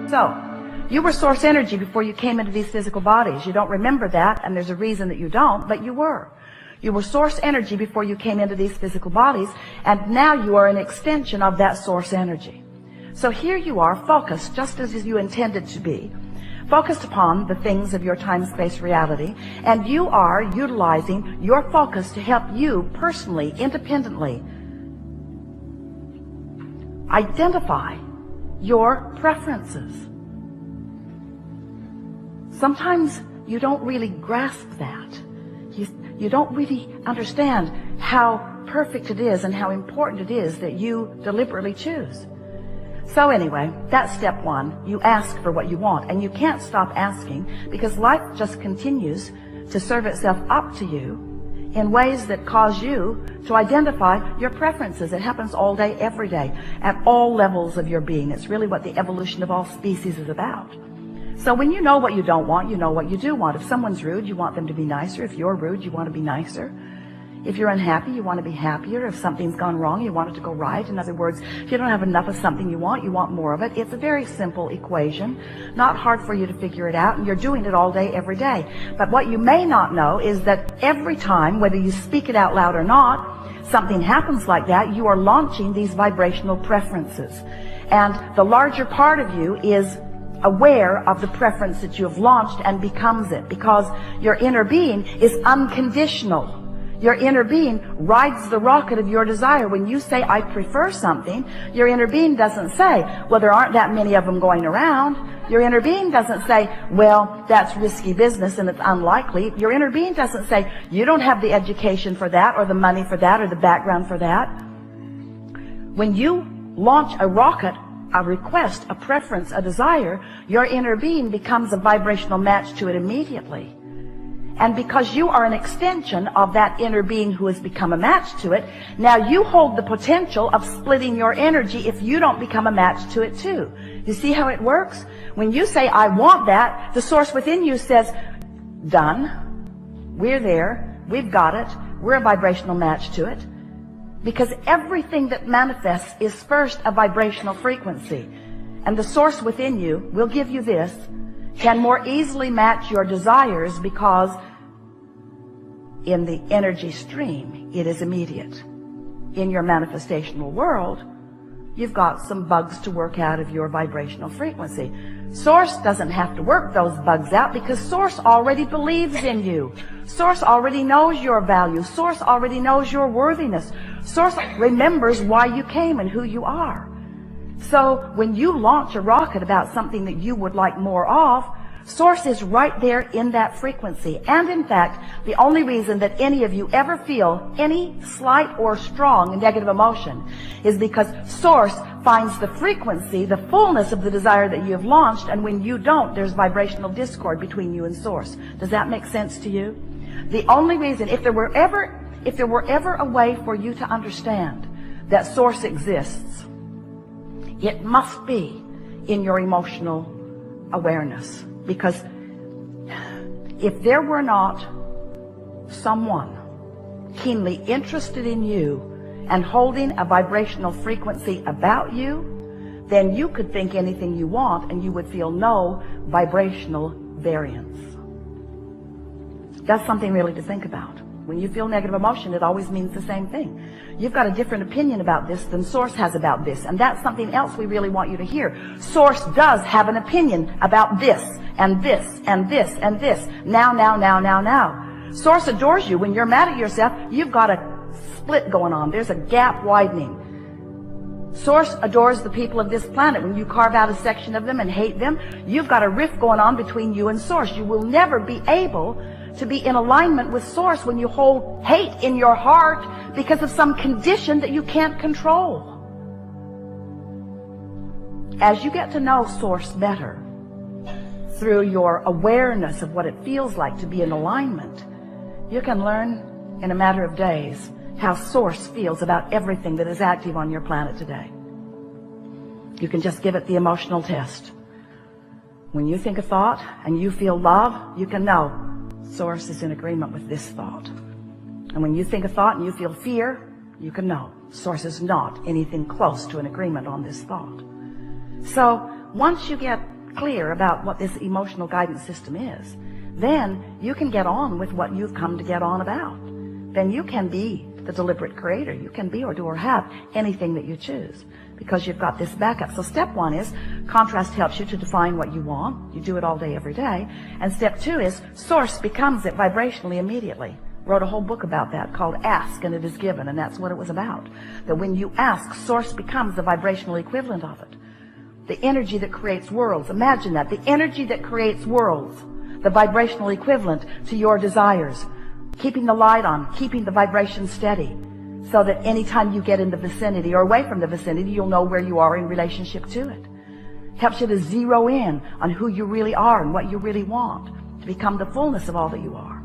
So, you were source energy before you came into these physical bodies. You don't remember that, and there's a reason that you don't, but you were. You were source energy before you came into these physical bodies, and now you are an extension of that source energy. So here you are, focused, just as you intended to be, focused upon the things of your time-space reality, and you are utilizing your focus to help you personally, independently, identify your preferences. Sometimes you don't really grasp that. You don't really understand how perfect it is and how important it is that you deliberately choose. So anyway, that's step one. You ask for what you want, and you can't stop asking because life just continues to serve itself up to you in ways that cause you to identify your preferences. It happens all day, every day, at all levels of your being. It's really what the evolution of all species is about. So when you know what you don't want, you know what you do want. If someone's rude, you want them to be nicer. If you're rude, you want to be nicer. If you're unhappy, you want to be happier. If something's gone wrong, you want it to go right. In other words, if you don't have enough of something you want more of it. It's a very simple equation, not hard for you to figure it out, and you're doing it all day, every day. But what you may not know is that every time, whether you speak it out loud or not, something happens like that, you are launching these vibrational preferences. And the larger part of you is aware of the preference that you have launched and becomes it, because your inner being is unconditional. Your inner being rides the rocket of your desire. When you say, I prefer something, your inner being doesn't say, well, there aren't that many of them going around. Your inner being doesn't say, well, that's risky business and it's unlikely. Your inner being doesn't say, you don't have the education for that, or the money for that, or the background for that. When you launch a rocket, a request, a preference, a desire, your inner being becomes a vibrational match to it immediately. And because you are an extension of that inner being who has become a match to it, now you hold the potential of splitting your energy if you don't become a match to it too. You see how it works? When you say, I want that, the source within you says, done. We're there. We've got it. We're a vibrational match to it. Because everything that manifests is first a vibrational frequency. And the source within you will give you this, can more easily match your desires, because in the energy stream, it is immediate. In your manifestational world, you've got some bugs to work out of your vibrational frequency. Source doesn't have to work those bugs out, because Source already believes in you. Source already knows your value. Source already knows your worthiness. Source remembers why you came and who you are. So when you launch a rocket about something that you would like more of, Source is right there in that frequency. And in fact, the only reason that any of you ever feel any slight or strong negative emotion is because Source finds the frequency, the fullness of the desire that you have launched, and when you don't, there's vibrational discord between you and Source. Does that make sense to you? The only reason, if there were ever a way for you to understand that Source exists, it must be in your emotional awareness. Because if there were not someone keenly interested in you and holding a vibrational frequency about you, then you could think anything you want and you would feel no vibrational variance. That's something really to think about. When you feel negative emotion, it always means the same thing. You've got a different opinion about this than Source has about this, and that's something else we really want you to hear. Source does have an opinion about this, and this, and this, and this. Now. Source adores you. When you're mad at yourself, you've got a split going on. There's a gap widening. Source adores the people of this planet. When you carve out a section of them and hate them, you've got a rift going on between you and Source. You will never be able to be in alignment with Source when you hold hate in your heart because of some condition that you can't control. As you get to know Source better through your awareness of what it feels like to be in alignment, you can learn in a matter of days how Source feels about everything that is active on your planet today. You can just give it the emotional test. When you think a thought and you feel love, you can know Source is in agreement with this thought. And when you think a thought and you feel fear, you can know Source is not anything close to an agreement on this thought. So once you get clear about what this emotional guidance system is, then you can get on with what you've come to get on about. Then you can be the deliberate creator. You can be or do or have anything that you choose because you've got this backup. So step one is contrast helps you to define what you want. You do it all day, every day. And step two is source becomes it vibrationally immediately. Wrote a whole book about that called Ask and It Is Given, and that's what it was about. That when you ask, source becomes the vibrational equivalent of it. The energy that creates worlds. Imagine that. The energy that creates worlds. The vibrational equivalent to your desires. Keeping the light on, keeping the vibration steady, so that anytime you get in the vicinity or away from the vicinity, you'll know where you are in relationship to it. Helps you to zero in on who you really are and what you really want, to become the fullness of all that you are.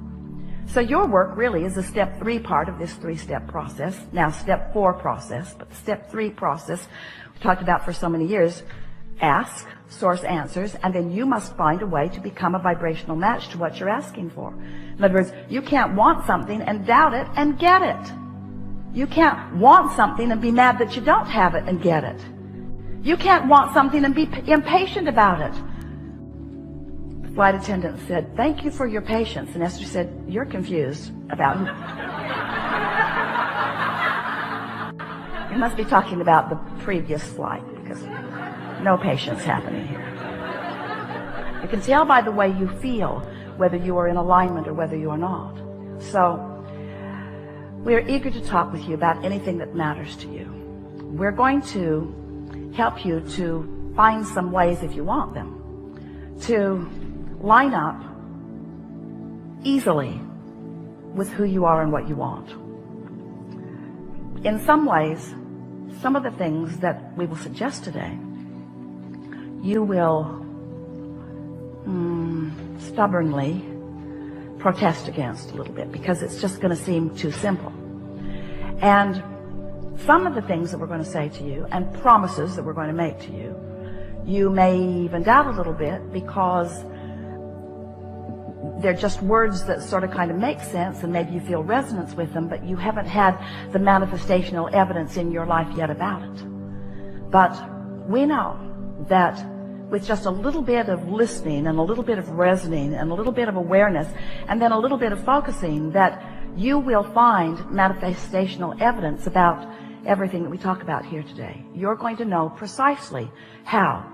So your work really is the step 3 part of this 3-step process. Now step 4 process, but the step 3 process we talked about for so many years. Ask, source answers, and then you must find a way to become a vibrational match to what you're asking for. In other words, you can't want something and doubt it and get it. You can't want something and be mad that you don't have it and get it. You can't want something and be impatient about it. The flight attendant said, "Thank you for your patience." And Esther said, "You're confused about it." You must be talking about the previous flight, because no patience happening here. You can tell by the way you feel whether you are in alignment or whether you are not. So we are eager to talk with you about anything that matters to you. We're going to help you to find some ways, if you want them, to line up easily with who you are and what you want. In some ways, some of the things that we will suggest today, you will stubbornly protest against a little bit, because it's just going to seem too simple. And some of the things that we're going to say to you and promises that we're going to make to you, you may even doubt a little bit, because they're just words that sort of kind of make sense, and maybe you feel resonance with them, but you haven't had the manifestational evidence in your life yet about it. But we know that with just a little bit of listening and a little bit of resonating and a little bit of awareness and then a little bit of focusing, that you will find manifestational evidence about everything that we talk about here today. You're going to know precisely how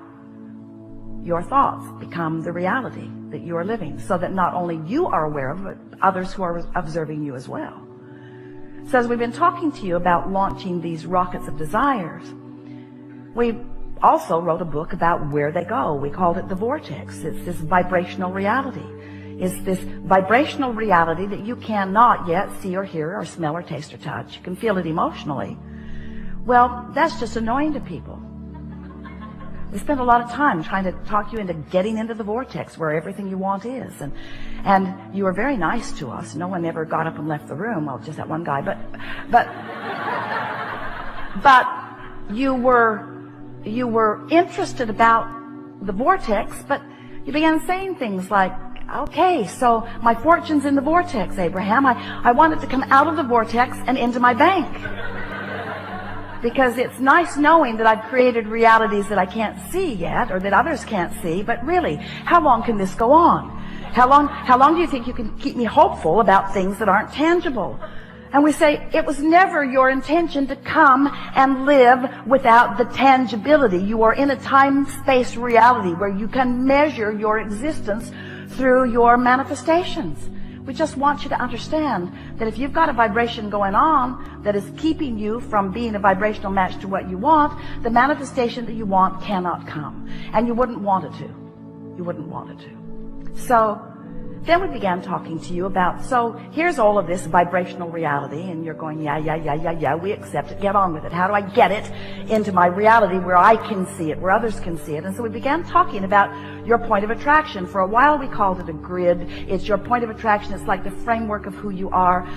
your thoughts become the reality that you are living, so that not only you are aware of it, but others who are observing you as well. So as we've been talking to you about launching these rockets of desires, we also wrote a book about where they go. We called it The Vortex. It's this vibrational reality. It's this vibrational reality that you cannot yet see or hear or smell or taste or touch. You can feel it emotionally. Well, that's just annoying to people. We spend a lot of time trying to talk you into getting into the vortex where everything you want is. And you were very nice to us. No one ever got up and left the room. Well, just that one guy. But you were interested about the vortex, but you began saying things like, okay, so my fortune's in the vortex, Abraham. I want it to come out of the vortex and into my bank. Because it's nice knowing that I've created realities that I can't see yet, or that others can't see, but really, how long can this go on? How long do you think you can keep me hopeful about things that aren't tangible? And we say, it was never your intention to come and live without the tangibility. You are in a time-space reality where you can measure your existence through your manifestations. We just want you to understand that if you've got a vibration going on that is keeping you from being a vibrational match to what you want, the manifestation that you want cannot come. And you wouldn't want it to. You wouldn't want it to. So then we began talking to you about, so here's all of this vibrational reality, and you're going, yeah, we accept it, get on with it. How do I get it into my reality where I can see it, where others can see it? And so we began talking about your point of attraction. For a while we called it a grid. It's your point of attraction. It's like the framework of who you are,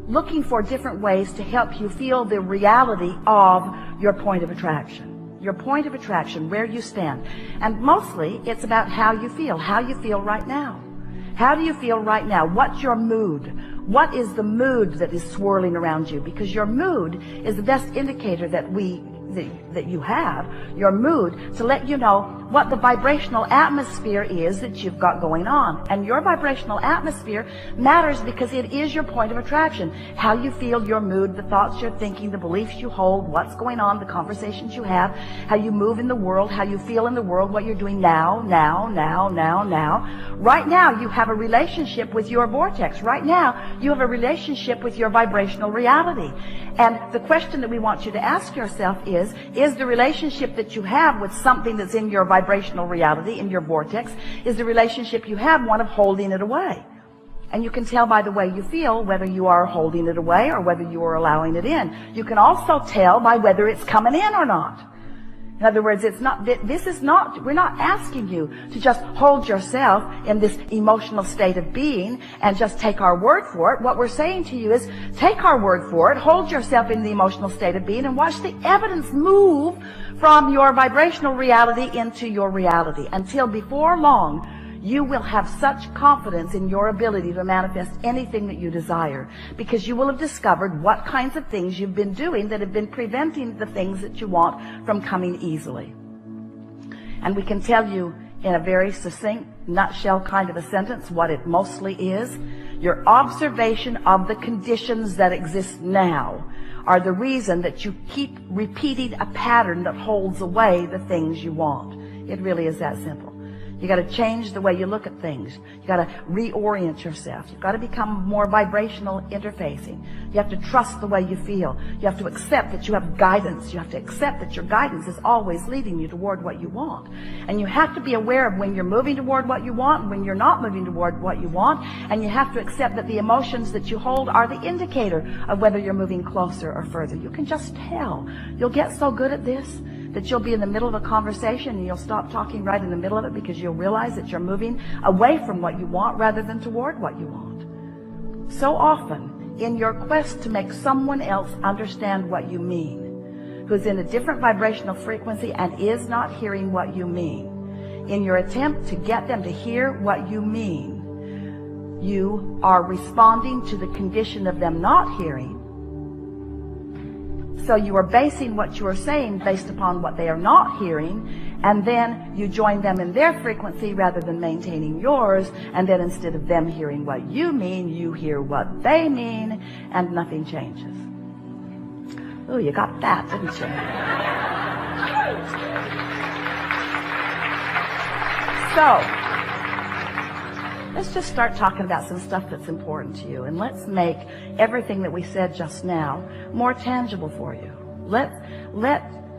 looking for different ways to help you feel the reality of your point of attraction. Your point of attraction, where you stand. And mostly it's about how you feel right now. How do you feel right now? What's your mood? What is the mood that is swirling around you? Because your mood is the best indicator that we that you have, your mood, to let you know what the vibrational atmosphere is that you've got going on. And your vibrational atmosphere matters because it is your point of attraction. How you feel, your mood, the thoughts you're thinking, the beliefs you hold, what's going on, the conversations you have, how you move in the world, how you feel in the world, what you're doing now. Right now, you have a relationship with your vortex. Right now, you have a relationship with your vibrational reality. And the question that we want you to ask yourself is the relationship that you have with something that's in your vibrational reality, in your vortex, is the relationship you have one of holding it away? And you can tell by the way you feel whether you are holding it away or whether you are allowing it in. You can also tell by whether it's coming in or not. In other words, we're not asking you to just hold yourself in this emotional state of being and just take our word for it. What we're saying to you is take our word for it, hold yourself in the emotional state of being, and watch the evidence move from your vibrational reality into your reality, until before long you will have such confidence in your ability to manifest anything that you desire, because you will have discovered what kinds of things you've been doing that have been preventing the things that you want from coming easily. And we can tell you in a very succinct, nutshell kind of a sentence what it mostly is. Your observation of the conditions that exist now are the reason that you keep repeating a pattern that holds away the things you want. It really is that simple. You got to change the way you look at things. You got to reorient yourself. You've got to become more vibrational interfacing. You have to trust the way you feel. You have to accept that you have guidance. You have to accept that your guidance is always leading you toward what you want. And you have to be aware of when you're moving toward what you want and when you're not moving toward what you want. And you have to accept that the emotions that you hold are the indicator of whether you're moving closer or further. You can just tell. You'll get so good at this that you'll be in the middle of a conversation and you'll stop talking right in the middle of it, because you'll realize that you're moving away from what you want rather than toward what you want. So often, in your quest to make someone else understand what you mean, who's in a different vibrational frequency and is not hearing what you mean, in your attempt to get them to hear what you mean, you are responding to the condition of them not hearing. So you are basing what you are saying based upon what they are not hearing, and then you join them in their frequency rather than maintaining yours, and then instead of them hearing what you mean, you hear what they mean, and nothing changes. Oh, you got that, didn't you? So, let's just start talking about some stuff that's important to you, and let's make everything that we said just now more tangible for you.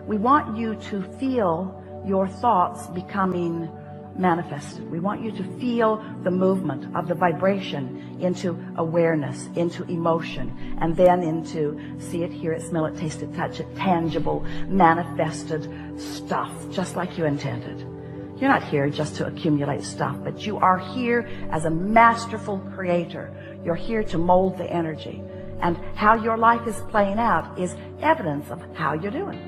We want you to feel your thoughts becoming manifested. We want you to feel the movement of the vibration into awareness, into emotion, and then into see it, hear it, smell it, taste it, touch it, tangible, manifested stuff, just like you intended. You're not here just to accumulate stuff, but you are here as a masterful creator. You're here to mold the energy. And how your life is playing out is evidence of how you're doing.